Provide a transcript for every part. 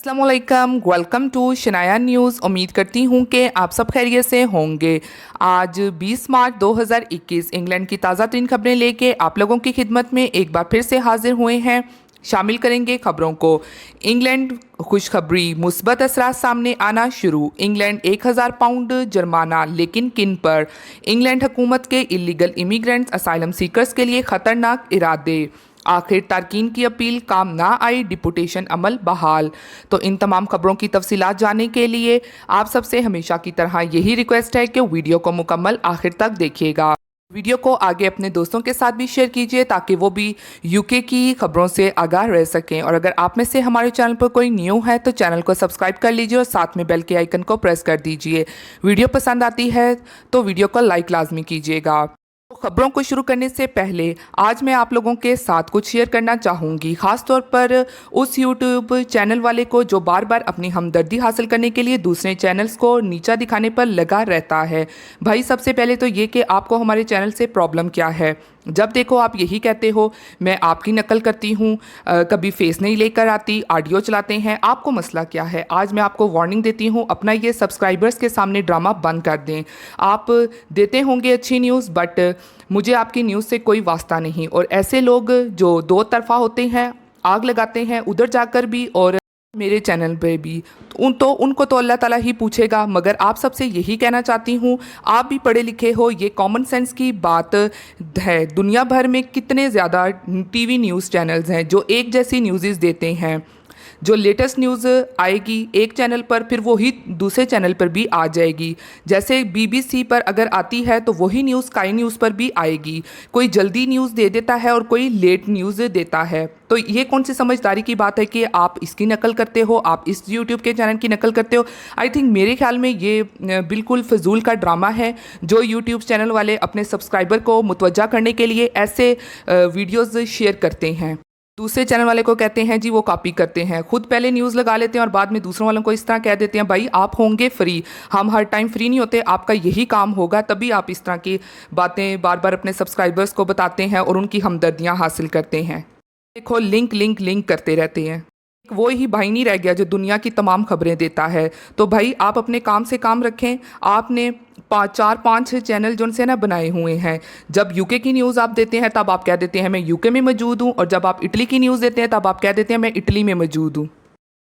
अस्सलामुअलैकुम, welcome to Shanaya news. उम्मीद करती हूँ कि आप सब खैरियत से होंगे। आज 20 मार्च 2021 इंग्लैंड की ताज़ा तरीन खबरें लेके आप लोगों की खिदमत में एक बार फिर से हाजिर हुए हैं। शामिल करेंगे खबरों को। इंग्लैंड खुशखबरी, मुस्बत असरात सामने आना शुरू। इंग्लैंड 1000 पाउंड जुर्माना, लेकिन किन पर? इंग्लैंड हुकूमत के इलीगल इमिग्रेंट्स असाइलम सीकर्स के लिए खतरनाक इरादे। आखिर तारकीन की अपील काम ना आई, डिपुटेशन अमल बहाल। तो इन तमाम खबरों की तफसीलात जानने के लिए आप सबसे हमेशा की तरह यही रिक्वेस्ट है कि वीडियो को मुकम्मल आखिर तक देखिएगा। वीडियो को आगे अपने दोस्तों के साथ भी शेयर कीजिए ताकि वो भी यूके की खबरों से आगाह रह सकें। और अगर आप में से हमारे चैनल पर कोई न्यू है तो चैनल को सब्सक्राइब कर लीजिए और साथ में बेल के आइकन को प्रेस कर दीजिए। वीडियो पसंद आती है तो वीडियो को लाइक लाजमी कीजिएगा। खबरों को शुरू करने से पहले आज मैं आप लोगों के साथ कुछ शेयर करना चाहूँगी, ख़ास तौर पर उस यूट्यूब चैनल वाले को जो बार बार अपनी हमदर्दी हासिल करने के लिए दूसरे चैनल्स को नीचा दिखाने पर लगा रहता है। भाई सबसे पहले तो ये कि आपको हमारे चैनल से प्रॉब्लम क्या है। जब देखो आप यही कहते हो मैं आपकी नकल करती हूँ, कभी फेस नहीं लेकर आती, ऑडियो चलाते हैं। आपको मसला क्या है? आज मैं आपको वार्निंग देती हूँ, अपना ये सब्सक्राइबर्स के सामने ड्रामा बंद कर दें। आप देते होंगे अच्छी न्यूज़, बट मुझे आपकी न्यूज़ से कोई वास्ता नहीं। और ऐसे लोग जो दो तरफा होते हैं, आग लगाते हैं उधर जाकर भी और मेरे चैनल पे भी, उनको तो अल्लाह ताला ही पूछेगा। मगर आप सबसे यही कहना चाहती हूँ, आप भी पढ़े लिखे हो, ये कॉमन सेंस की बात है। दुनिया भर में कितने ज़्यादा टीवी न्यूज़ चैनल्स हैं जो एक जैसी न्यूज़ देते हैं। जो लेटेस्ट न्यूज़ आएगी एक चैनल पर, फिर वही दूसरे चैनल पर भी आ जाएगी। जैसे बीबीसी पर अगर आती है तो वही न्यूज़ स्काई न्यूज़ पर भी आएगी। कोई जल्दी न्यूज़ दे देता है और कोई लेट न्यूज़ देता है। तो ये कौन सी समझदारी की बात है कि आप इसकी नकल करते हो, आप इस यूट्यूब के चैनल की नकल करते हो। आई थिंक मेरे ख्याल में ये बिल्कुल फजूल का ड्रामा है जो यूट्यूब चैनल वाले अपने सब्सक्राइबर को मुतवज्जा करने के लिए ऐसे वीडियोज़ शेयर करते हैं। दूसरे चैनल वाले को कहते हैं जी वो कॉपी करते हैं, खुद पहले न्यूज़ लगा लेते हैं और बाद में दूसरों वालों को इस तरह कह देते हैं। भाई आप होंगे फ्री, हम हर टाइम फ्री नहीं होते। आपका यही काम होगा, तभी आप इस तरह की बातें बार बार अपने सब्सक्राइबर्स को बताते हैं और उनकी हमदर्दियाँ हासिल करते हैं। देखो लिंक लिंक लिंक करते रहते हैं। वो ही भाई नहीं रह गया जो दुनिया की तमाम खबरें देता है। तो भाई आप अपने काम से काम रखें। आपने 4-5 चैनल जो से ना बनाए हुए हैं। जब यूके की न्यूज़ आप देते हैं तब आप कह देते हैं मैं यूके में मौजूद हूँ, और जब आप इटली की न्यूज़ देते हैं तब आप कह देते हैं मैं इटली में मौजूद हूँ।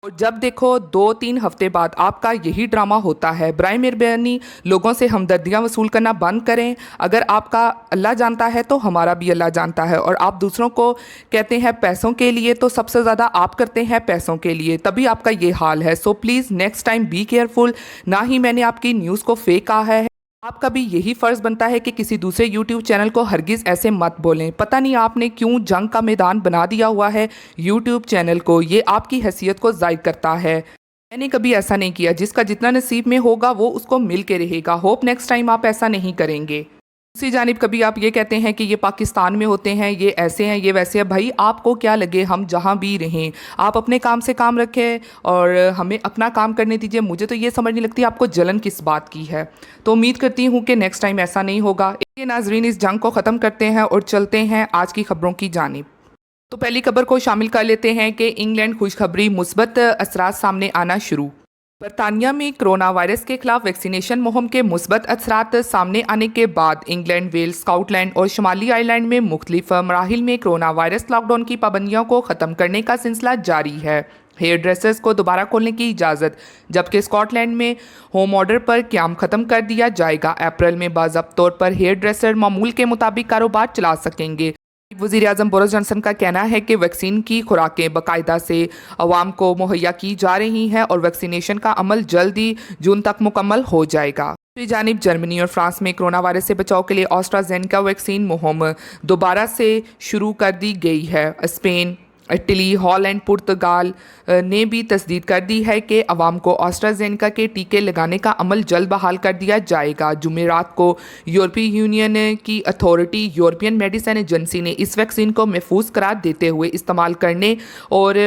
और जब देखो 2-3 हफ्ते बाद आपका यही ड्रामा होता है। बराए मेहरबानी लोगों से हमदर्दियाँ वसूल करना बंद करें। अगर आपका अल्लाह जानता है तो हमारा भी अल्लाह जानता है। और आप दूसरों को कहते हैं पैसों के लिए, तो सबसे ज़्यादा आप करते हैं पैसों के लिए, तभी आपका ये हाल है। So please next time be careful. ना ही मैंने आपकी न्यूज़ को फेक कहा है। आपका भी यही फ़र्ज़ बनता है कि किसी दूसरे यूट्यूब चैनल को हरगिज़ ऐसे मत बोलें। पता नहीं आपने क्यों जंग का मैदान बना दिया हुआ है यूट्यूब चैनल को। ये आपकी हैसियत को ज़ायद करता है। मैंने कभी ऐसा नहीं किया। जिसका जितना नसीब में होगा वो उसको मिल के रहेगा। होप नेक्स्ट टाइम आप ऐसा नहीं करेंगे। दूसरी जानिब कभी आप ये कहते हैं कि ये पाकिस्तान में होते हैं, ये ऐसे हैं, ये वैसे हैं। भाई आपको क्या लगे, हम जहाँ भी रहें, आप अपने काम से काम रखें और हमें अपना काम करने दीजिए। मुझे तो ये समझ नहीं लगती आपको जलन किस बात की है। तो उम्मीद करती हूँ कि नेक्स्ट टाइम ऐसा नहीं होगा। ये नाजरीन इस जंग को ख़त्म करते हैं और चलते हैं आज की खबरों की जानिब। तो पहली खबर को शामिल कर लेते हैं कि इंग्लैंड खुशखबरी, मुस्बत असरात सामने आना शुरू। बरतानिया में कोरोना वायरस के खिलाफ वैक्सीनेशन मुहिम के मुस्बत असरात सामने आने के बाद इंग्लैंड, वेल्स, स्कॉटलैंड और शुमाली आयरलैंड में मुख्तलिफ मराहिल में कोरोना वायरस लॉकडाउन की पाबंदियों को ख़त्म करने का सिलसिला जारी है। हेयर ड्रेसर्स को दोबारा खोलने की इजाज़त, जबकि स्कॉटलैंड में होम ऑर्डर पर क़याम ख़त्म कर दिया जाएगा। अप्रैल में बाज़ाब्ता तौर पर हेयर ड्रेसर मामूल के मुताबिक कारोबार चला सकेंगे। वज़ीर आज़म बोरिस जॉनसन का कहना है कि वैक्सीन की खुराकें बाकायदा से अवाम को मुहैया की जा रही हैं और वैक्सीनेशन का अमल जल्द ही जून तक मुकम्मल हो जाएगा। दूसरी जानिब जर्मनी और फ्रांस में कोरोना वायरस से बचाव के लिए एस्ट्राज़ेनेका वैक्सीन मुहिम दोबारा से शुरू कर दी गई है। स्पेन, इटली, हॉलैंड, पुर्तगाल ने भी तस्दीक कर दी है कि अवाम को एस्ट्राज़ेनेका के टीके लगाने का अमल जल्द बहाल कर दिया जाएगा। जुमेरात को यूरोपीय यूनियन की अथॉरिटी यूरोपियन मेडिसिन एजेंसी ने इस वैक्सीन को महफूज करार देते हुए इस्तेमाल करने और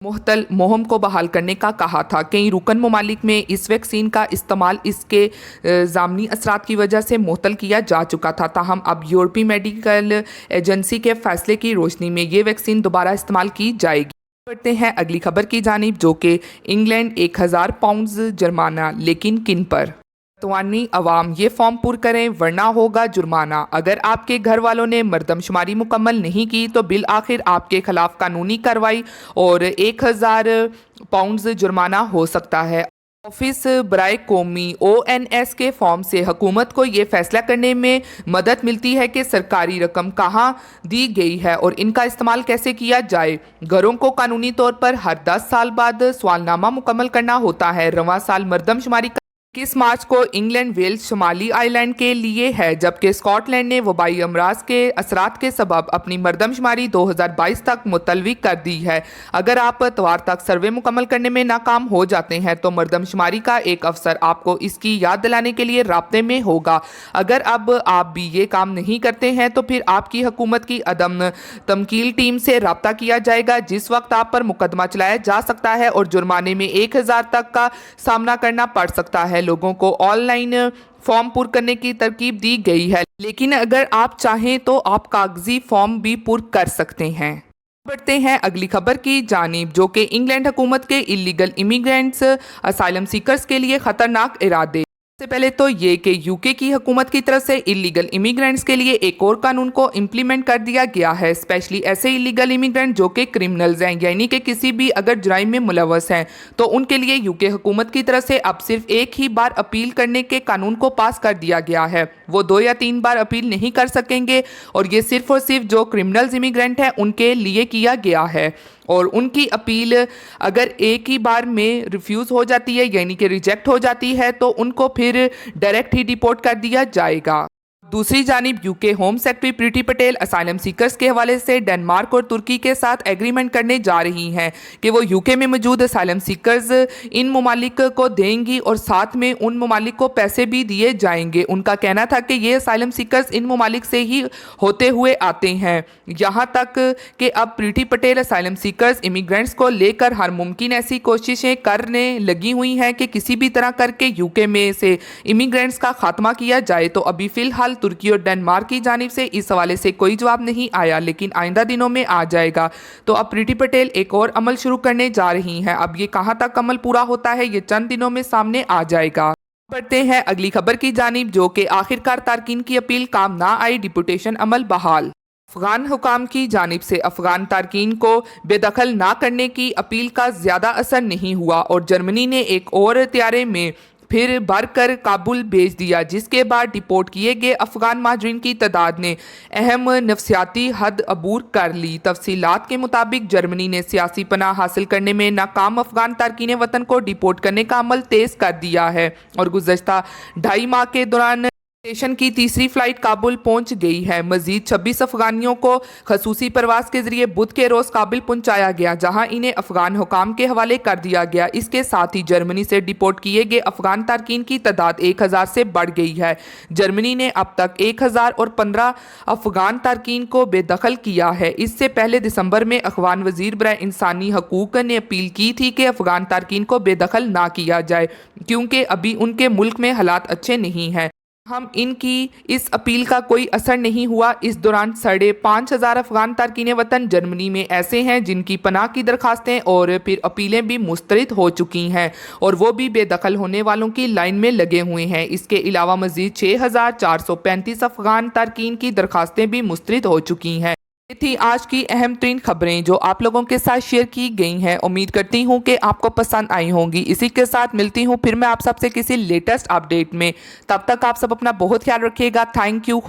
मुहतल मुहिम को बहाल करने का कहा था। कई रुकन ममालिक में इस वैक्सीन का इस्तेमाल इसके ज़ामनी असरात की वजह से मुअत्तल किया जा चुका था। ताहम अब यूरोपीय मेडिकल एजेंसी के फैसले की रोशनी में ये वैक्सीन दोबारा इस्तेमाल की जाएगी। बढ़ते हैं अगली खबर की जानिब, जो कि इंग्लैंड 1000 पाउंड्स जुर्माना, लेकिन किन पर? तवानी अवाम ये फॉर्म पुर करें वरना होगा जुर्माना। अगर आपके घर वालों ने मर्दमशुमारी मुकम्मल नहीं की तो बिल आखिर आपके खिलाफ कानूनी कार्रवाई और 1000 पाउंड्स जुर्माना हो सकता है। ऑफिस बराए कौमी ONS के फॉर्म से हुकूमत को ये फैसला करने में मदद मिलती है कि सरकारी रकम कहाँ दी गई है और इनका इस्तेमाल कैसे किया जाए। घरों को कानूनी तौर पर हर 10 साल बाद सवालनामा मुकम्मल करना होता है। रवां साल मर्दमशुमारी 21 मार्च को इंग्लैंड, वेल्स, शुमाली आयरलैंड के लिए है, जबकि स्कॉटलैंड ने वबाई अमराज के असरात के सबब अपनी मर्दमशुमारी 2022 तक मुतलवी कर दी है। अगर आप इतवार तक सर्वे मुकम्मल करने में नाकाम हो जाते हैं तो मर्दमशुमारी का एक अफसर आपको इसकी याद दिलाने के लिए राब्ते में होगा। अगर अब आप भी ये काम नहीं करते हैं तो फिर आपकी हुकूमत की अदम तमकील टीम से रब्ता किया जाएगा, जिस वक्त आप पर मुकदमा चलाया जा सकता है और जुर्माने में 1000 तक का सामना करना पड़ सकता है। लोगों को ऑनलाइन फॉर्म पुर करने की तरकीब दी गई है, लेकिन अगर आप चाहें तो आप कागजी फॉर्म भी पुर कर सकते हैं। बढ़ते हैं अगली खबर की जानिब, जो कि इंग्लैंड हुकूमत के इलीगल इमिग्रेंट्स असाइलम सीकर्स के लिए खतरनाक इरादे। सबसे पहले तो ये कि यूके की हुकूमत की तरफ से इलीगल इमिग्रेंट्स के लिए एक और कानून को इम्प्लीमेंट कर दिया गया है। स्पेशली ऐसे इलीगल इमिग्रेंट जो कि क्रिमिनल्स हैं, यानी कि किसी भी अगर जुराइम में मुलवस हैं, तो उनके लिए यूके हुकूमत की तरफ से अब सिर्फ एक ही बार अपील करने के कानून को पास कर दिया गया है। वो 2 या 3 बार अपील नहीं कर सकेंगे और ये सिर्फ और सिर्फ जो क्रिमिनल्स इमिग्रेंट हैं उनके लिए किया गया है। और उनकी अपील अगर एक ही बार में रिफ्यूज़ हो जाती है, यानी कि रिजेक्ट हो जाती है, तो उनको फिर डायरेक्ट ही डिपोर्ट कर दिया जाएगा। दूसरी जानिब यूके होम सेक्रेटरी प्रीति पटेल असाइलम सीकर्स के हवाले से डेनमार्क और तुर्की के साथ एग्रीमेंट करने जा रही हैं कि वो यूके में मौजूद असाइलम सीकर्स इन ममालिक को देंगी और साथ में उन ममालिक को पैसे भी दिए जाएंगे। उनका कहना था कि ये असाइलम सीकर्स इन ममालिक से ही होते हुए आते हैं। यहाँ तक कि अब प्रीति पटेल असाइलम सीकर्स इमिग्रेंट्स को लेकर हर मुमकिन ऐसी कोशिशें करने लगी हुई हैं कि किसी भी तरह करके यूके में से इमिग्रेंट्स का खात्मा किया जाए। तो अभी फ़िलहाल तुर्की और डेनमार्क की जानिब से इस हवाले से कोई जवाब नहीं आया, लेकिन आइंदा दिनों में आ जाएगा। तो अब प्रीति पटेल एक और अमल शुरू करने जा रही हैं। अब ये कहां तक अमल पूरा होता है ये चंद दिनों में सामने आ जाएगा। बढ़ते हैं अगली खबर की जानिब, जो कि आखिरकार तारकीन की अपील काम ना आई, डिपुटेशन अमल बहाल। अफगान हुकाम की जानिब से अफगान तारकीन को बेदखल ना करने की अपील का ज़्यादा असर नहीं हुआ और जर्मनी ने एक और त्यारे में फिर भर कर काबुल भेज दिया, जिसके बाद डिपोर्ट किए गए अफगान महाजरीन की तादाद ने अहम नफसियाती हद अबूर कर ली। तफसीलात के मुताबिक जर्मनी ने सियासी पनाह हासिल करने में नाकाम अफगान तारकीन वतन को डिपोर्ट करने का अमल तेज़ कर दिया है और गुज़श्ता 2.5 माह के दौरान स्टेशन की तीसरी फ्लाइट काबुल पहुंच गई है। मजीद 26 अफगानियों को खसूसी परवास के जरिए बुध के रोज़ काबुल पहुंचाया गया, जहां इन्हें अफगान हुकाम के हवाले कर दिया गया। इसके साथ ही जर्मनी से डिपोर्ट किए गए अफगान तारकीन की तादाद 1000 से बढ़ गई है। जर्मनी ने अब तक 1015 अफगान तारकीन को बेदखल किया है। इससे पहले दिसंबर में अफगान वजीर बराए इंसानी हकूक ने अपील की थी कि अफगान तारकीन को बेदखल ना किया जाए, क्योंकि अभी उनके मुल्क में हालात अच्छे नहीं हैं। हम इनकी इस अपील का कोई असर नहीं हुआ। इस दौरान 5,500 अफगान तारकीन वतन जर्मनी में ऐसे हैं जिनकी पनाह की दरखास्तें और फिर अपीलें भी मुस्तरद हो चुकी हैं और वो भी बेदखल होने वालों की लाइन में लगे हुए हैं। इसके अलावा मजीद 6,435 अफगान तारकीन की दरखास्तें भी मुस्तरद हो चुकी हैं। ये थी आज की अहम तरीन खबरें जो आप लोगों के साथ शेयर की गई हैं। उम्मीद करती हूँ कि आपको पसंद आई होंगी। इसी के साथ मिलती हूँ फिर मैं आप सबसे किसी लेटेस्ट अपडेट में। तब तक आप सब अपना बहुत ख्याल रखिएगा। Thank you.